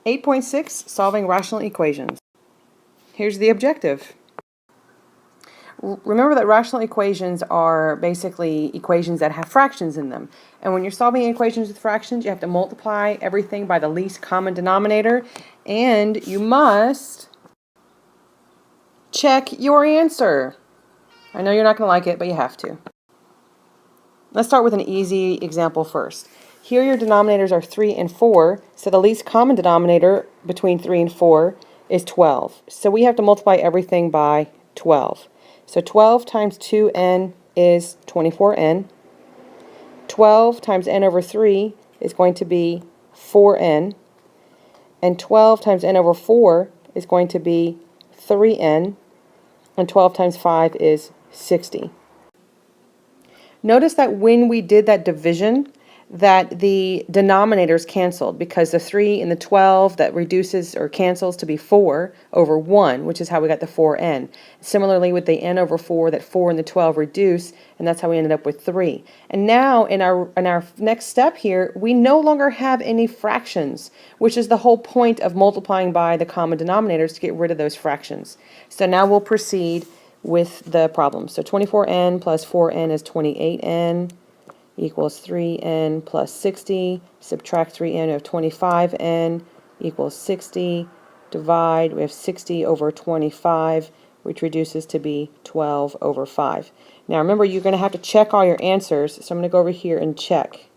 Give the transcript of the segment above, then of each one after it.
8.6, solving rational equations. Here's the objective. Remember that rational equations are basically equations that have fractions in them. And when you're solving equations with fractions, you have to multiply everything by the least common denominator, and you must check your answer. I know you're not going to like it, but you have to. Let's start with an easy example first. Here your denominators are 3 and 4, so the least common denominator between 3 and 4 is 12. So we have to multiply everything by 12. So 12 times 2n is 24n. 12 times n over 3 is going to be 4n. And 12 times n over 4 is going to be 3n. And 12 times 5 is 60. Notice that when we did that division, that the denominators canceled because the 3 and the 12 that reduces or cancels to be 4 over 1, which is how we got the 4n. Similarly with the n over 4, that 4 and the 12 reduce, and that's how we ended up with 3. And now in our next step here, we no longer have any fractions, which is the whole point of multiplying by the common denominators to get rid of those fractions. So now we'll proceed with the problem. So 24n plus 4n is 28n. Equals 3n plus 60, subtract 3n of 25n equals 60, divide, we have 60 over 25, which reduces to be 12 over 5. Now remember, you're going to have to check all your answers, so I'm going to go over here and check.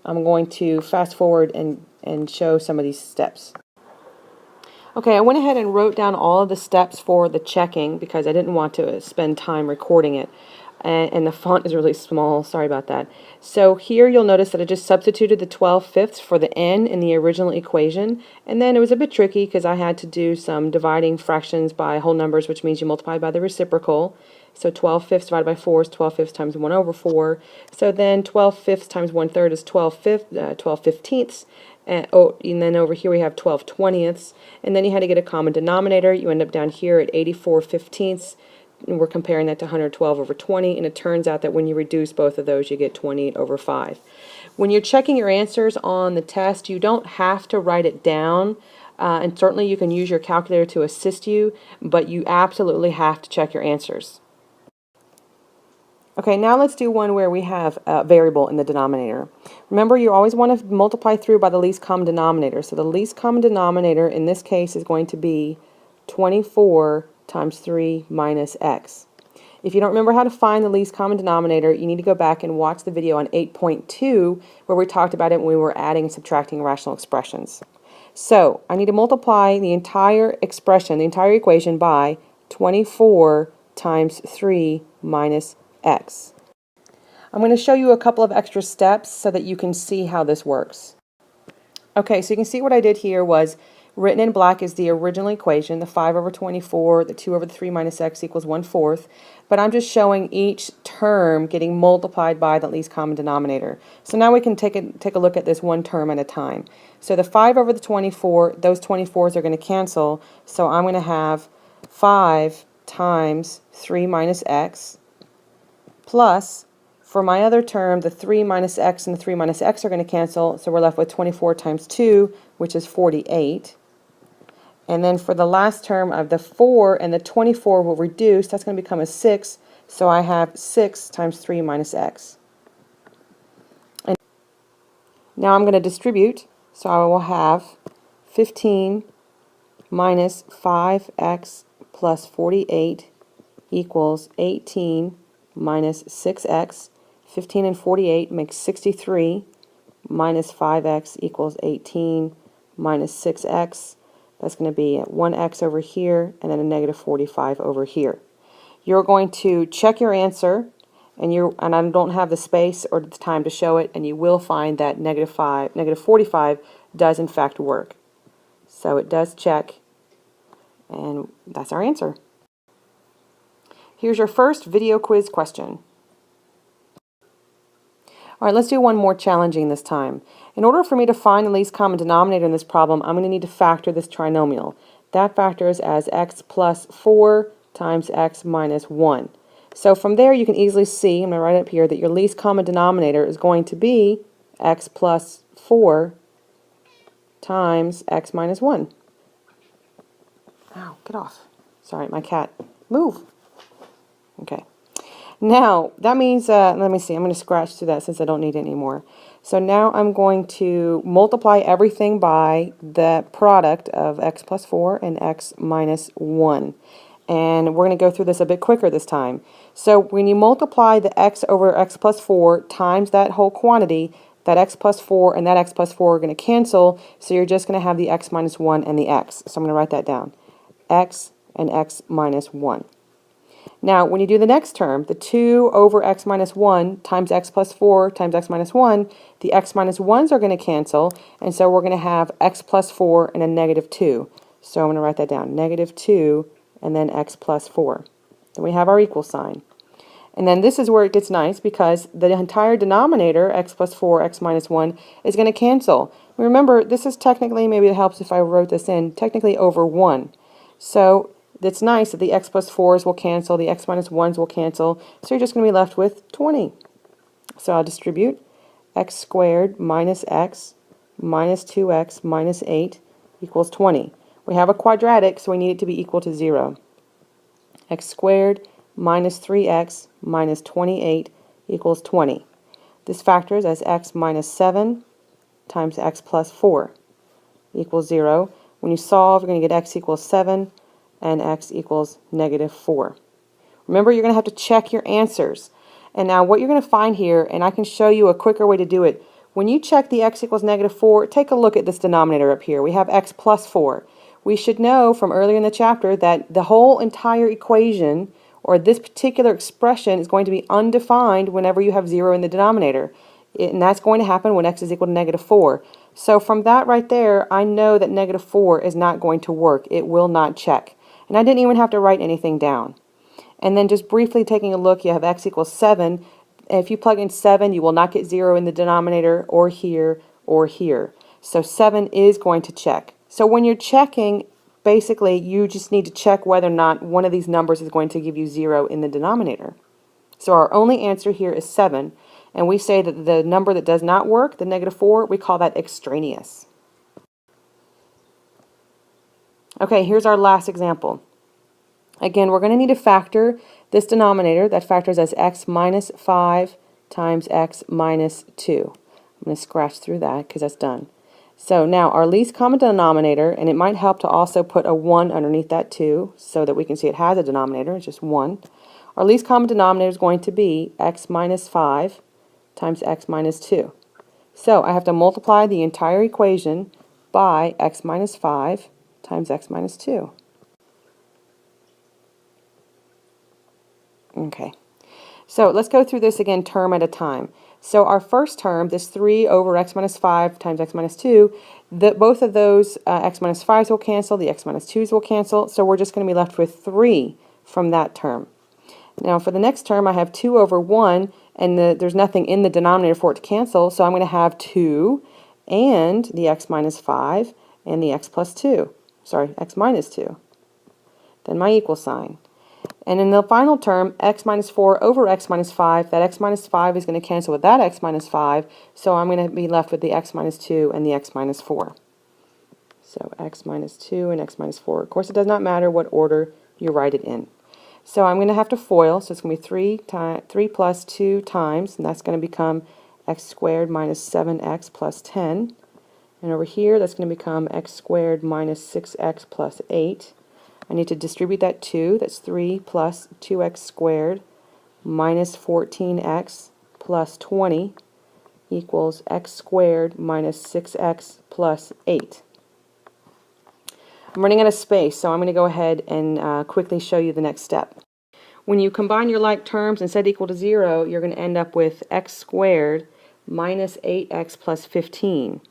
I'm going to fast forward and show some of these steps. Okay, I went ahead and wrote down all of the steps for the checking because I didn't want to spend time recording it. And the font is really small, sorry about that. So here you'll notice that I just substituted the 12/5 for the n in the original equation, and then it was a bit tricky because I had to do some dividing fractions by whole numbers, which means you multiply by the reciprocal. So 12/5 divided by 4 is 12/5 times 1 over 4. So then 12/5 times 1/3 is 12/15ths. And then over here we have 12/20ths. And then you had to get a common denominator. You end up down here at 84/15ths. And we're comparing that to 112 over 20, and it turns out that when you reduce both of those, you get 28 over 5. When you're checking your answers on the test, you don't have to write it down, and certainly you can use your calculator to assist you, but you absolutely have to check your answers. Okay, now let's do one where we have a variable in the denominator. Remember, you always want to multiply through by the least common denominator. So the least common denominator in this case is going to be 24 times 3 minus x. If you don't remember how to find the least common denominator, you need to go back and watch the video on 8.2 where we talked about it when we were adding and subtracting rational expressions. So I need to multiply the entire expression, the entire equation by 24 times 3 minus x. I'm going to show you a couple of extra steps so that you can see how this works. Okay, so you can see what I did here was written in black is the original equation, the 5 over 24, the 2 over the 3 minus x equals 1/4. But I'm just showing each term getting multiplied by the least common denominator. So now we can take a look at this one term at a time. So the 5 over the 24, those 24s are going to cancel. So I'm going to have 5 times 3 minus x plus, for my other term, the 3 minus x and the 3 minus x are going to cancel. So we're left with 24 times 2, which is 48. And then for the last term of the 4 and the 24 will reduce, that's going to become a 6, so I have 6 times 3 minus x. And now I'm going to distribute, so I will have 15 minus 5x plus 48 equals 18 minus 6x. 15 and 48 makes 63 minus 5x equals 18 minus 6x. That's going to be 1x over here and then a negative 45 over here. You're going to check your answer, and I don't have the space or the time to show it, and you will find that negative 45 does in fact work. So it does check, and that's our answer. Here's your first video quiz question. All right, let's do one more challenging this time. In order for me to find the least common denominator in this problem, I'm going to need to factor this trinomial. That factors as x plus 4 times x minus 1. So from there you can easily see, I'm going to write it up here, that your least common denominator is going to be x plus 4 times x minus 1. Ow, get off. Sorry, my cat. Move. Okay. Now, that means, let me see, I'm going to scratch through that since I don't need it anymore. So now I'm going to multiply everything by the product of x plus 4 and x minus 1. And we're going to go through this a bit quicker this time. So when you multiply the x over x plus 4 times that whole quantity, that x plus 4 and that x plus 4 are going to cancel, so you're just going to have the x minus 1 and the x. So I'm going to write that down. X and x minus 1. Now, when you do the next term, the 2 over x minus 1 times x plus 4 times x minus 1, the x minus 1s are going to cancel, and so we're going to have x plus 4 and a negative 2. So I'm going to write that down, negative 2 and then x plus 4. Then we have our equal sign. And then this is where it gets nice because the entire denominator, x plus 4, x minus 1, is going to cancel. Remember, this is technically, maybe it helps if I wrote this in, technically over 1. So it's nice that the x plus 4s will cancel, the x minus 1s will cancel, so you're just going to be left with 20. So I'll distribute x squared minus x minus 2x minus 8 equals 20. We have a quadratic, so we need it to be equal to 0. X squared minus 3x minus 28 equals 20. This factors as x minus 7 times x plus 4 equals 0. When you solve, you're going to get x equals 7 and x equals negative 4. Remember, you're going to have to check your answers. And now what you're going to find here, and I can show you a quicker way to do it, when you check the x equals negative 4, take a look at this denominator up here. We have x plus 4. We should know from earlier in the chapter that the whole entire equation, or this particular expression, is going to be undefined whenever you have 0 in the denominator. And that's going to happen when x is equal to negative 4. So from that right there, I know that negative 4 is not going to work. It will not check. And I didn't even have to write anything down. And then just briefly taking a look, you have x equals 7. If you plug in 7, you will not get 0 in the denominator or here or here. So 7 is going to check. So when you're checking, basically you just need to check whether or not one of these numbers is going to give you 0 in the denominator. So our only answer here is 7. And we say that the number that does not work, the negative 4, we call that extraneous. Okay, here's our last example. Again, we're going to need to factor this denominator. That factors as x minus 5 times x minus 2. I'm going to scratch through that because that's done. So now our least common denominator, and it might help to also put a 1 underneath that 2 so that we can see it has a denominator, it's just 1. Our least common denominator is going to be x minus 5 times x minus 2. So I have to multiply the entire equation by x minus 5 times x minus 2. Okay, so let's go through this again term at a time. So our first term, this 3 over x minus 5 times x minus 2, both of those x minus 5s will cancel, the x minus 2s will cancel, so we're just going to be left with 3 from that term. Now for the next term, I have 2 over 1, and there's nothing in the denominator for it to cancel, so I'm going to have 2 and the x minus 5 and the x plus 2. Sorry, x minus 2. Then my equal sign. And in the final term, x minus 4 over x minus 5, that x minus 5 is going to cancel with that x minus 5, so I'm going to be left with the x minus 2 and the x minus 4. So x minus 2 and x minus 4. Of course, it does not matter what order you write it in. So I'm going to have to FOIL, so it's going to be 3 plus 2 times, and that's going to become x squared minus 7x plus 10. And over here, that's going to become x squared minus 6x plus 8. I need to distribute that 2. That's 3 plus 2x squared minus 14x plus 20 equals x squared minus 6x plus 8. I'm running out of space, so I'm going to go ahead and quickly show you the next step. When you combine your like terms and set equal to 0, you're going to end up with x squared minus 8x plus 15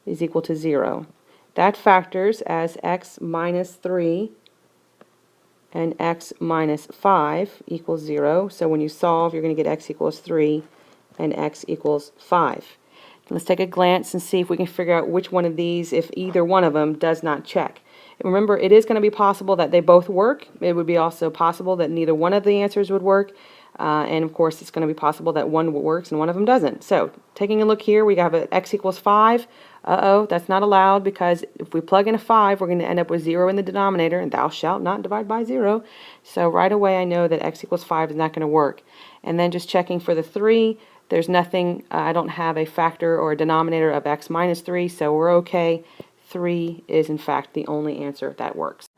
is equal to 0. That factors as x minus 3 and x minus 5 equals 0. So when you solve, you're going to get x equals 3 and x equals 5. Let's take a glance and see if we can figure out which one of these, if either one of them, does not check. And remember, it is going to be possible that they both work. It would be also possible that neither one of the answers would work. And of course, it's going to be possible that one works and one of them doesn't. So taking a look here, we have x equals 5. Uh-oh, that's not allowed, because if we plug in a 5, we're going to end up with 0 in the denominator, and thou shalt not divide by 0. So right away I know that x equals 5 is not going to work. And then just checking for the 3, there's nothing, I don't have a factor or a denominator of x minus 3, so we're okay. 3 is in fact the only answer that works.